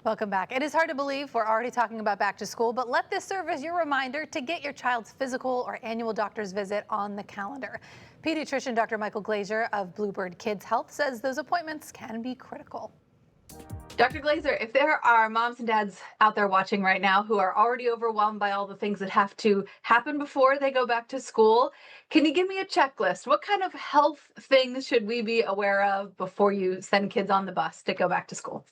Welcome back. It is hard to believe we're already talking about back to school, but let this serve as your reminder to get your child's physical or annual doctor's visit on the calendar. Pediatrician Dr. Michael Glazier of Bluebird Kids Health says those appointments can be critical. Dr. Glazier, if there are moms and dads out there watching right now who are already overwhelmed by all the things that have to happen before they go back to school, can you give me a checklist? What kind of health things should we be aware of before you send kids on the bus to go back to school?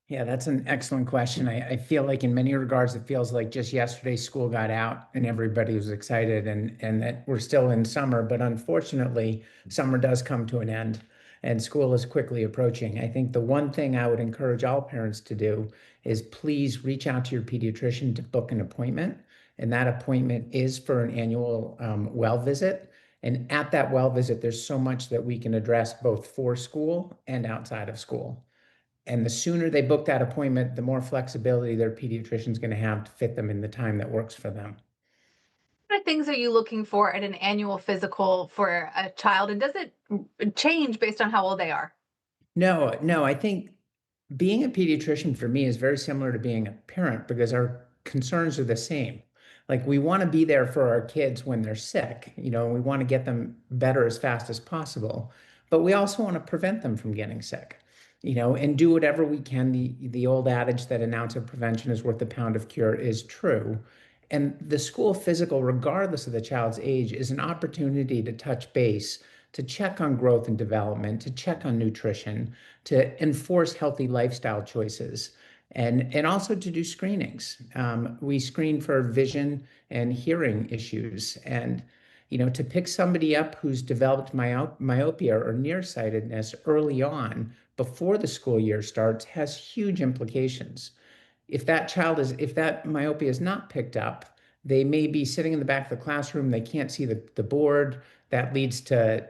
Yeah, that's an excellent question. I feel like in many regards, it feels like just yesterday school got out and everybody was excited and that we're still in summer. But unfortunately, summer does come to an end and school is quickly approaching. I think the one thing I would encourage all parents to do is please reach out to your pediatrician to book an appointment. And that appointment is for an annual well visit. And at that well visit, there's so much that we can address both for school and outside of school. And the sooner they book that appointment, the more flexibility their pediatrician is going to have to fit them in the time that works for them. What kind of things are you looking for at an annual physical for a child? And does it change based on how old they are? No, I think being a pediatrician for me is very similar to being a parent because our concerns are the same. Like we want to be there for our kids when they're sick, and we want to get them better as fast as possible, but we also want to prevent them from getting sick, and do whatever we can. The old adage that an ounce of prevention is worth a pound of cure is true. And the school physical, regardless of the child's age, is an opportunity to touch base, to check on growth and development, to check on nutrition, to enforce healthy lifestyle choices, and also to do screenings. We screen for vision and hearing issues, and to pick somebody up who's developed myopia or nearsightedness early on before the school year starts has huge implications. If that myopia is not picked up, they may be sitting in the back of the classroom, they can't see the board. That leads to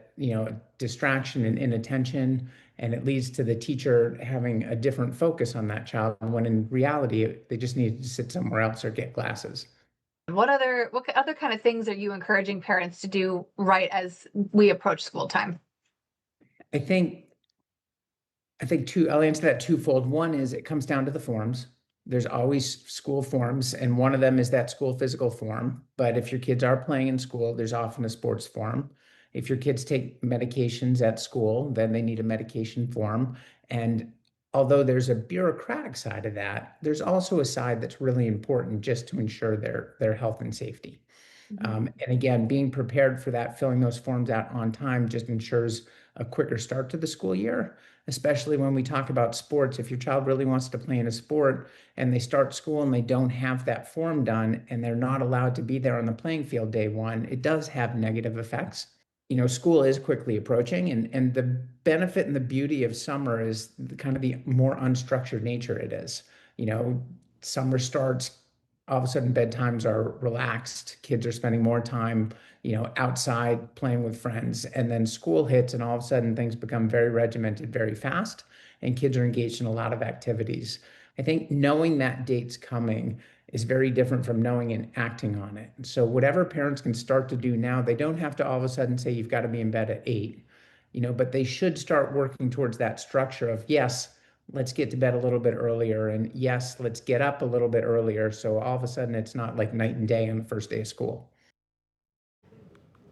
distraction and inattention, and it leads to the teacher having a different focus on that child when in reality they just need to sit somewhere else or get glasses. What other kind of things are you encouraging parents to do right as we approach school time? I think I'll answer that twofold. One is it comes down to the forms. There's always school forms, and one of them is that school physical form. But if your kids are playing in school, there's often a sports form. If your kids take medications at school, then they need a medication form. And although there's a bureaucratic side of that, there's also a side that's really important just to ensure their health and safety. And again, being prepared for that, filling those forms out on time just ensures a quicker start to the school year, especially when we talk about sports. If your child really wants to play in a sport and they start school and they don't have that form done and they're not allowed to be there on the playing field day one, it does have negative effects. School is quickly approaching, and the benefit and the beauty of summer is kind of the more unstructured nature it is. You know, Summer starts, all of a sudden bedtimes are relaxed, kids are spending more time outside playing with friends, and then school hits and all of a sudden things become very regimented very fast and kids are engaged in a lot of activities. I think knowing that date's coming is very different from knowing and acting on it. So whatever parents can start to do now, they don't have to all of a sudden say you've got to be in bed at 8, but they should start working towards that structure of, yes, let's get to bed a little bit earlier. And yes, let's get up a little bit earlier. So all of a sudden it's not like night and day on the first day of school.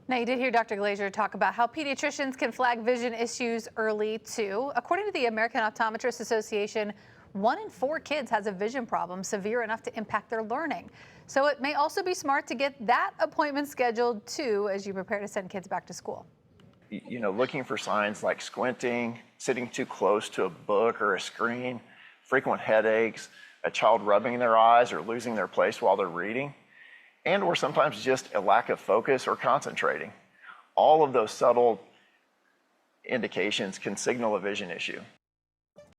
Now, you did hear Dr. Glazier talk about how pediatricians can flag vision issues early, too. According to the American Optometrists Association, 1 in 4 kids has a vision problem severe enough to impact their learning. So it may also be smart to get that appointment scheduled, too, as you prepare to send kids back to school. Looking for signs like squinting, sitting too close to a book or a screen, frequent headaches, a child rubbing their eyes or losing their place while they're reading, or sometimes just a lack of focus or concentrating. All of those subtle indications can signal a vision issue.